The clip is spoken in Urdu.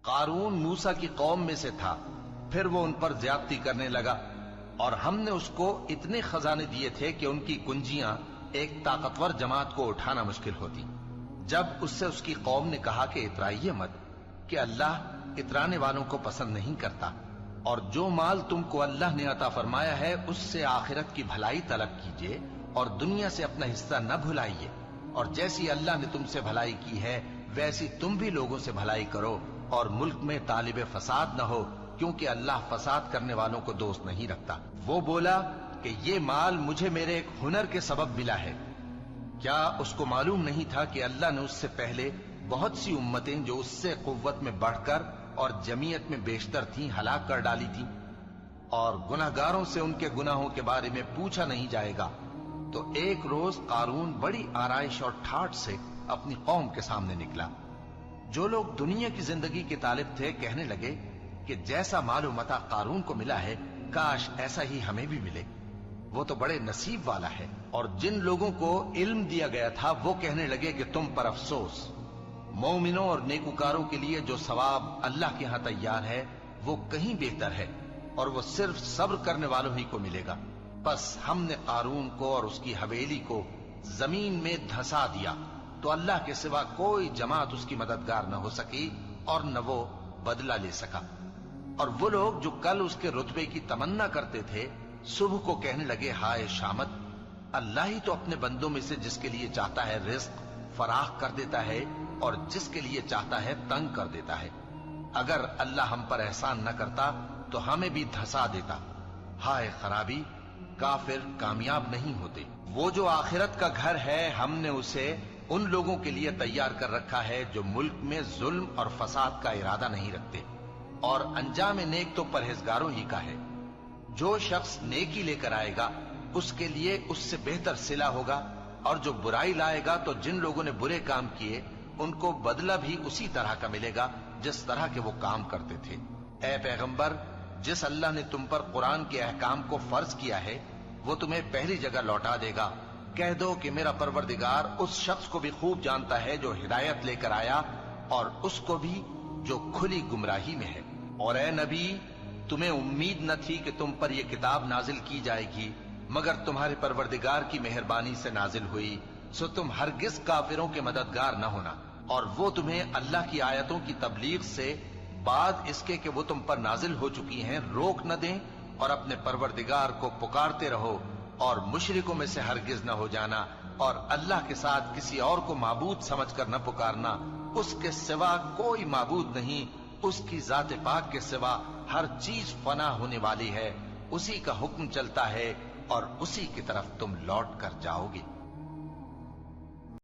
قارون موسیٰ کی قوم میں سے تھا، پھر وہ ان پر زیادتی کرنے لگا، اور ہم نے اس کو اتنے خزانے دیے تھے کہ ان کی کنجیاں ایک طاقتور جماعت کو اٹھانا مشکل ہوتی۔ جب اس سے اس کی قوم نے کہا کہ اترائیے مت، کہ اللہ اترانے والوں کو پسند نہیں کرتا، اور جو مال تم کو اللہ نے عطا فرمایا ہے اس سے آخرت کی بھلائی طلب کیجئے اور دنیا سے اپنا حصہ نہ بھلائیے، اور جیسی اللہ نے تم سے بھلائی کی ہے ویسی تم بھی لوگوں سے بھلائی کرو، اور ملک میں طالب فساد نہ ہو، کیونکہ اللہ فساد کرنے والوں کو دوست نہیں رکھتا۔ وہ بولا کہ یہ مال مجھے میرے ایک ہنر کے سبب ملا ہے۔ کیا اس کو معلوم نہیں تھا کہ اللہ نے اس سے پہلے بہت سی امتیں جو اس سے قوت میں بڑھ کر اور جمعیت میں بیشتر تھیں ہلاک کر ڈالی تھیں، اور گناہگاروں سے ان کے گناہوں کے بارے میں پوچھا نہیں جائے گا؟ تو ایک روز قارون بڑی آرائش اور ٹھاٹھ سے اپنی قوم کے سامنے نکلا۔ جو لوگ دنیا کی زندگی کے طالب تھے کہنے لگے کہ جیسا مال و متاع قارون کو ملا ہے کاش ایسا ہی ہمیں بھی ملے، وہ تو بڑے نصیب والا ہے۔ اور جن لوگوں کو علم دیا گیا تھا وہ کہنے لگے کہ تم پر افسوس، مومنوں اور نیکوکاروں کے لیے جو ثواب اللہ کے ہاں تیار ہے وہ کہیں بہتر ہے، اور وہ صرف صبر کرنے والوں ہی کو ملے گا۔ بس ہم نے قارون کو اور اس کی حویلی کو زمین میں دھسا دیا، تو اللہ کے سوا کوئی جماعت اس کی مددگار نہ ہو سکی اور نہ وہ بدلہ لے سکا۔ اور وہ لوگ جو کل اس کے رتبے کی تمنا کرتے تھے صبح کو کہنے لگے ہائے شامت، اللہ ہی تو اپنے بندوں میں سے جس کے لیے چاہتا ہے رزق فراخ کر دیتا ہے اور جس کے لیے چاہتا ہے تنگ کر دیتا ہے۔ اگر اللہ ہم پر احسان نہ کرتا تو ہمیں بھی دھسا دیتا۔ ہائے خرابی، کافر کامیاب نہیں ہوتے۔ وہ جو آخرت کا گھر ہے ہم نے اسے ان لوگوں کے لیے تیار کر رکھا ہے جو ملک میں ظلم اور فساد کا ارادہ نہیں رکھتے، اور انجام نیک تو پرہیزگاروں ہی کا ہے۔ جو شخص نیکی لے کر آئے گا اس کے لیے اس سے بہتر صلہ ہوگا، اور جو برائی لائے گا تو جن لوگوں نے برے کام کیے ان کو بدلہ بھی اسی طرح کا ملے گا جس طرح کے وہ کام کرتے تھے۔ اے پیغمبر، جس اللہ نے تم پر قرآن کے احکام کو فرض کیا ہے وہ تمہیں پہلی جگہ لوٹا دے گا۔ کہہ دو کہ میرا پروردگار اس شخص کو بھی خوب جانتا ہے جو ہدایت لے کر آیا، اور اس کو بھی جو کھلی گمراہی میں ہے۔ اور اے نبی، تمہیں امید نہ تھی کہ تم پر یہ کتاب نازل کی جائے گی، مگر تمہارے پروردگار کی مہربانی سے نازل ہوئی، سو تم ہرگز کافروں کے مددگار نہ ہونا، اور وہ تمہیں اللہ کی آیتوں کی تبلیغ سے بعد اس کے کہ وہ تم پر نازل ہو چکی ہیں روک نہ دیں، اور اپنے پروردگار کو پکارتے رہو، اور مشرکوں میں سے ہرگز نہ ہو جانا، اور اللہ کے ساتھ کسی اور کو معبود سمجھ کر نہ پکارنا۔ اس کے سوا کوئی معبود نہیں، اس کی ذات پاک کے سوا ہر چیز فنا ہونے والی ہے، اسی کا حکم چلتا ہے اور اسی کی طرف تم لوٹ کر جاؤ گے۔